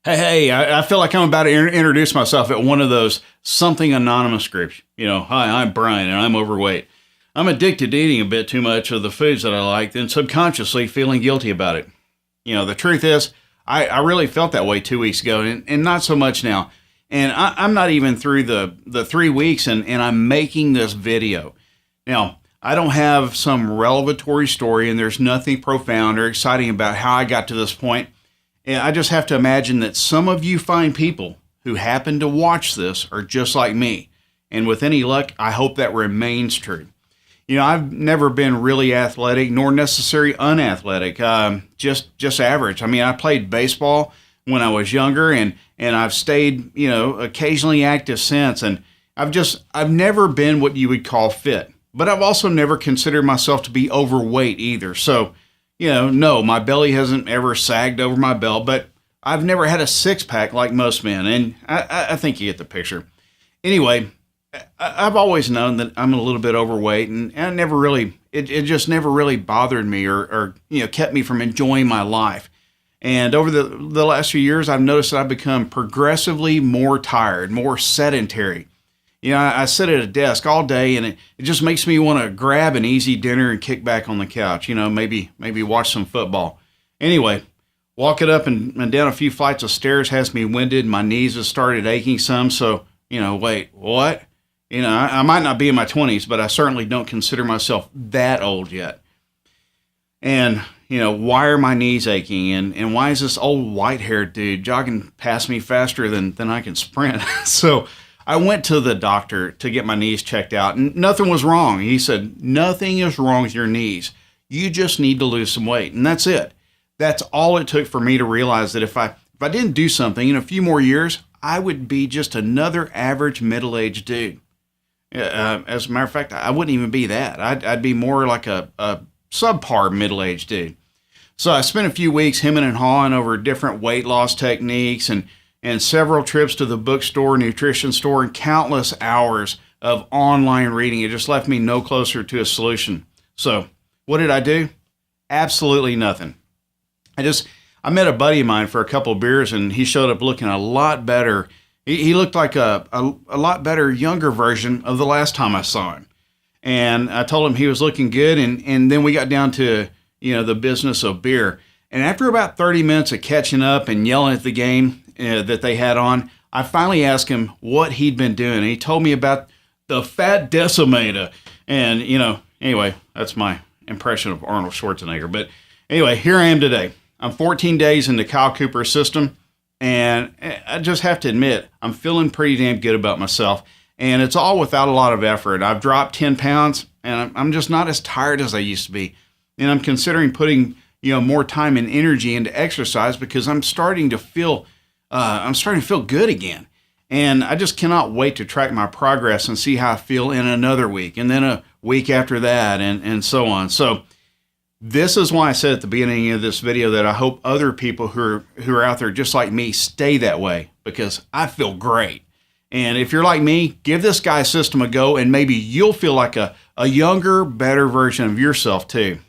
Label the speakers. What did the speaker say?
Speaker 1: Hey, I feel like I'm about to introduce myself at one of those something anonymous groups. Hi, I'm Brian and I'm overweight. I'm addicted to eating a bit too much of the foods that I like, then subconsciously feeling guilty about it. The truth is, I really felt that way 2 weeks ago and not so much now. And I'm not even through the 3 weeks and I'm making this video. Now, I don't have some revelatory story and there's nothing profound or exciting about how I got to this point. And I just have to imagine that some of you fine people who happen to watch this are just like me. And with any luck, I hope that remains true. I've never been really athletic, nor necessarily unathletic, just average. I mean, I played baseball when I was younger, and I've stayed, occasionally active since. And I've never been what you would call fit, but I've also never considered myself to be overweight either. So, no, my belly hasn't ever sagged over my belt, but I've never had a six-pack like most men, and I think you get the picture. Anyway, I've always known that I'm a little bit overweight, and I never really, it just never really bothered me or kept me from enjoying my life. And over the last few years, I've noticed that I've become progressively more tired, more sedentary. I sit at a desk all day, and it just makes me want to grab an easy dinner and kick back on the couch, maybe watch some football. Anyway, walking up and down a few flights of stairs has me winded. My knees have started aching some. So, wait, what? I might not be in my 20s, but I certainly don't consider myself that old yet. And, why are my knees aching? And why is this old white-haired dude jogging past me faster than I can sprint? So I went to the doctor to get my knees checked out, and nothing was wrong. He said, nothing is wrong with your knees. You just need to lose some weight, and that's it. That's all it took for me to realize that if I didn't do something in a few more years, I would be just another average middle-aged dude. As a matter of fact, I wouldn't even be that. I'd be more like a subpar middle-aged dude. So I spent a few weeks hemming and hawing over different weight loss techniques and several trips to the bookstore, nutrition store, and countless hours of online reading. It just left me no closer to a solution. So what did I do? Absolutely nothing. I met a buddy of mine for a couple of beers, and he showed up looking a lot better. He looked like a lot better, younger version of the last time I saw him. And I told him he was looking good, and then we got down to, the business of beer. And after about 30 minutes of catching up and yelling at the game that they had on, I finally asked him what he'd been doing. And he told me about the Fat Decimator. And, anyway, that's my impression of Arnold Schwarzenegger. But anyway, here I am today. I'm 14 days into Kyle Cooper's system. And I just have to admit, I'm feeling pretty damn good about myself. And it's all without a lot of effort. I've dropped 10 pounds, and I'm just not as tired as I used to be. And I'm considering putting, more time and energy into exercise because I'm starting to feel good again. And I just cannot wait to track my progress and see how I feel in another week, and then a week after that, and so on. So this is why I said at the beginning of this video that I hope other people who are out there just like me stay that way, because I feel great. And if you're like me, give this guy's system a go, and maybe you'll feel like a younger, better version of yourself too.